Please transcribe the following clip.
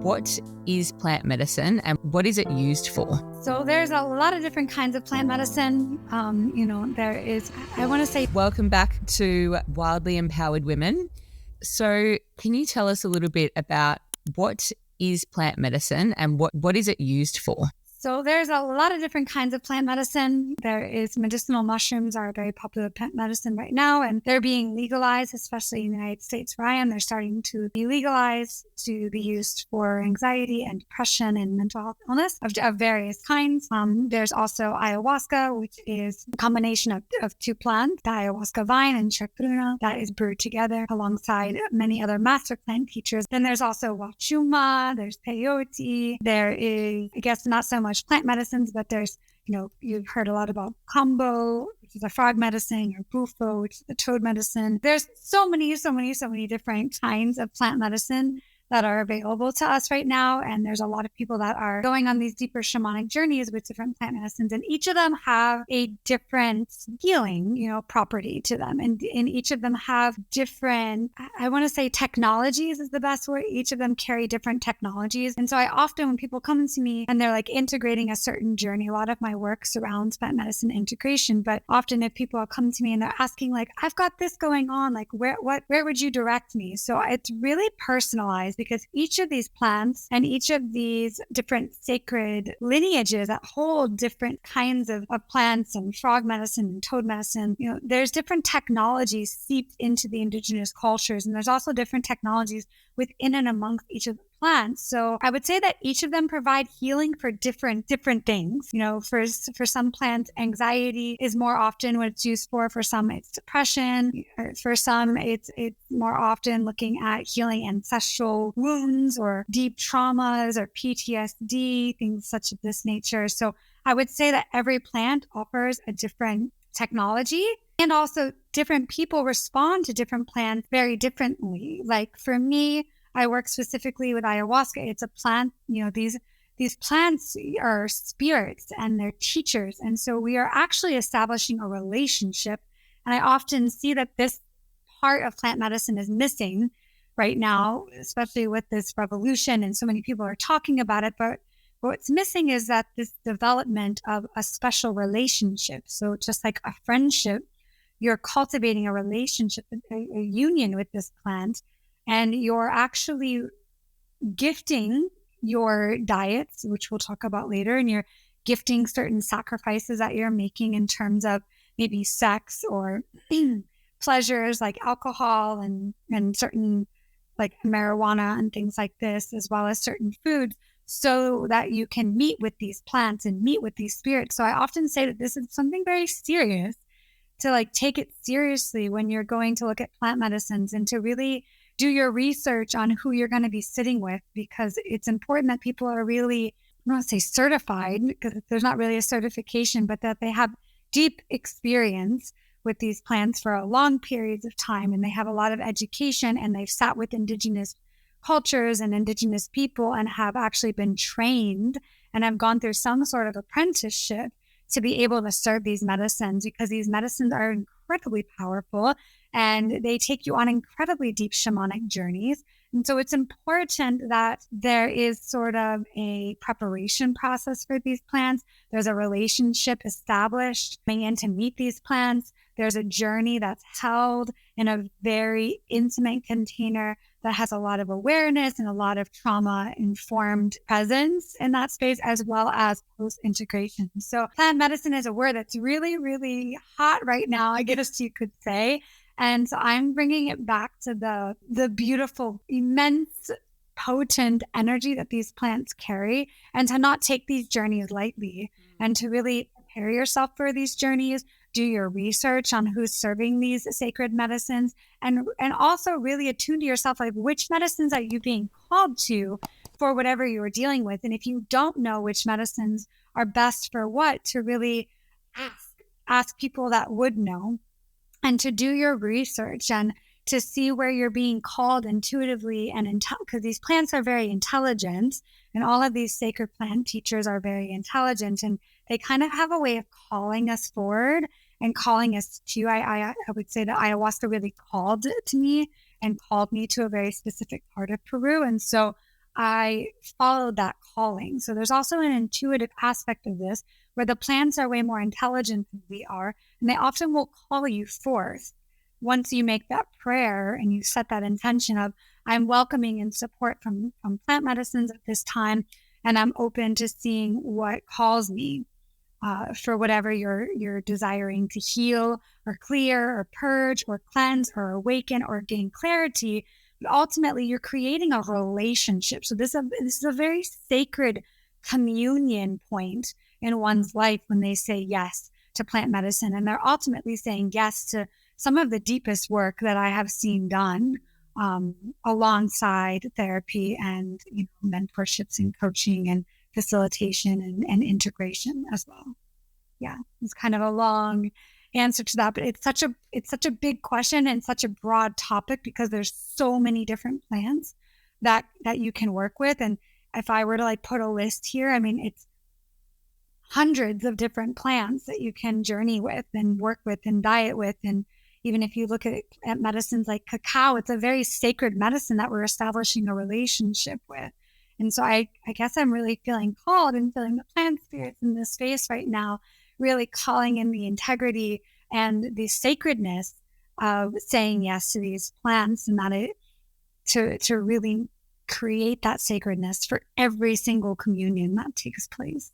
What is plant medicine and what is it used for? So there's a lot of different kinds of plant medicine. There is, I want to say, Welcome back to Wildly Empowered Women. So can you tell us a little bit about what is plant medicine and what is it used for? so there's a lot of different kinds of plant medicine. There is medicinal mushrooms are a very popular plant medicine right now, and they're being legalized, especially in the United States where I am. They're starting to be legalized to be used for anxiety and depression and mental health illness of various kinds. There's also ayahuasca, which is a combination of two plants, the ayahuasca vine and chacruna, that is brewed together alongside many other master plant teachers. Then there's also wachuma, there's peyote, there is, I guess, not so much plant medicines, but there's, you've heard a lot about kambo, which is a frog medicine, or bufo, which is a toad medicine. There's so many different kinds of plant medicine that are available to us right now. And there's a lot of people that are going on these deeper shamanic journeys with different plant medicines. And each of them have a different healing, property to them. And each of them have different, I want to say technologies is the best word. Each of them carry different technologies. And so I often, when people come to me and they're like integrating a certain journey, a lot of my work surrounds plant medicine integration. But often if people come to me and they're asking like, I've got this going on, like where would you direct me? So it's really personalized, because each of these plants and each of these different sacred lineages that hold different kinds of plants and frog medicine and toad medicine, there's different technologies seeped into the indigenous cultures. And there's also different technologies within and amongst each of the plants. So I would say that each of them provide healing for different things. For some plants, anxiety is more often what it's used for. For some, it's depression. For some, it's more often looking at healing ancestral wounds or deep traumas or PTSD, things such of this nature. So I would say that every plant offers a different technology, and also different people respond to different plants very differently. Like for me, I work specifically with ayahuasca. It's a plant, these plants are spirits and they're teachers. And so we are actually establishing a relationship. And I often see that this part of plant medicine is missing right now, especially with this revolution. And so many people are talking about it. But what's missing is that this development of a special relationship. So just like a friendship, you're cultivating a relationship, a union with this plant. And you're actually gifting your diets, which we'll talk about later, and you're gifting certain sacrifices that you're making in terms of maybe sex or pleasures like alcohol and certain like marijuana and things like this, as well as certain foods, so that you can meet with these plants and meet with these spirits. So I often say that this is something very serious, to take it seriously when you're going to look at plant medicines, and to really do your research on who you're going to be sitting with, because it's important that people are really, I don't want to say certified, because there's not really a certification, but that they have deep experience with these plants for a long periods of time, and they have a lot of education, and they've sat with indigenous cultures and indigenous people and have actually been trained and have gone through some sort of apprenticeship to be able to serve these medicines, because these medicines are incredibly powerful and they take you on incredibly deep shamanic journeys. And so it's important that there is sort of a preparation process for these plants. There's a relationship established coming in to meet these plants. There's a journey that's held in a very intimate container that has a lot of awareness and a lot of trauma-informed presence in that space, as well as post-integration. So plant medicine is a word that's really, really hot right now, I guess you could say. And so I'm bringing it back to the beautiful, immense, potent energy that these plants carry, and to not take these journeys lightly, and to really prepare yourself for these journeys, do your research on who's serving these sacred medicines, and also really attune to yourself, like which medicines are you being called to for whatever you're dealing with. And if you don't know which medicines are best for what, to really ask people that would know, and to do your research and to see where you're being called intuitively and because these plants are very intelligent, and all of these sacred plant teachers are very intelligent, and they kind of have a way of calling us forward and calling us to. I would say that ayahuasca really called to me and called me to a very specific part of Peru. And so I followed that calling. So there's also an intuitive aspect of this where the plants are way more intelligent than we are, and they often will call you forth once you make that prayer and you set that intention of, I'm welcoming and support from plant medicines at this time, and I'm open to seeing what calls me for whatever you're desiring to heal or clear or purge or cleanse or awaken or gain clarity. But ultimately, you're creating a relationship. So this is a very sacred communion point in one's life when they say yes to plant medicine. And they're ultimately saying yes to some of the deepest work that I have seen done alongside therapy and mentorships and coaching and facilitation and integration as well. Yeah, it's kind of a long answer to that, but it's such a big question and such a broad topic because there's so many different plants that you can work with. And if I were to like put a list here, I mean, it's hundreds of different plants that you can journey with and work with and diet with. And even if you look at medicines like cacao, it's a very sacred medicine that we're establishing a relationship with. And so I guess I'm really feeling called and feeling the plant spirits in this space right now, really calling in the integrity and the sacredness of saying yes to these plants, and that to really create that sacredness for every single communion that takes place.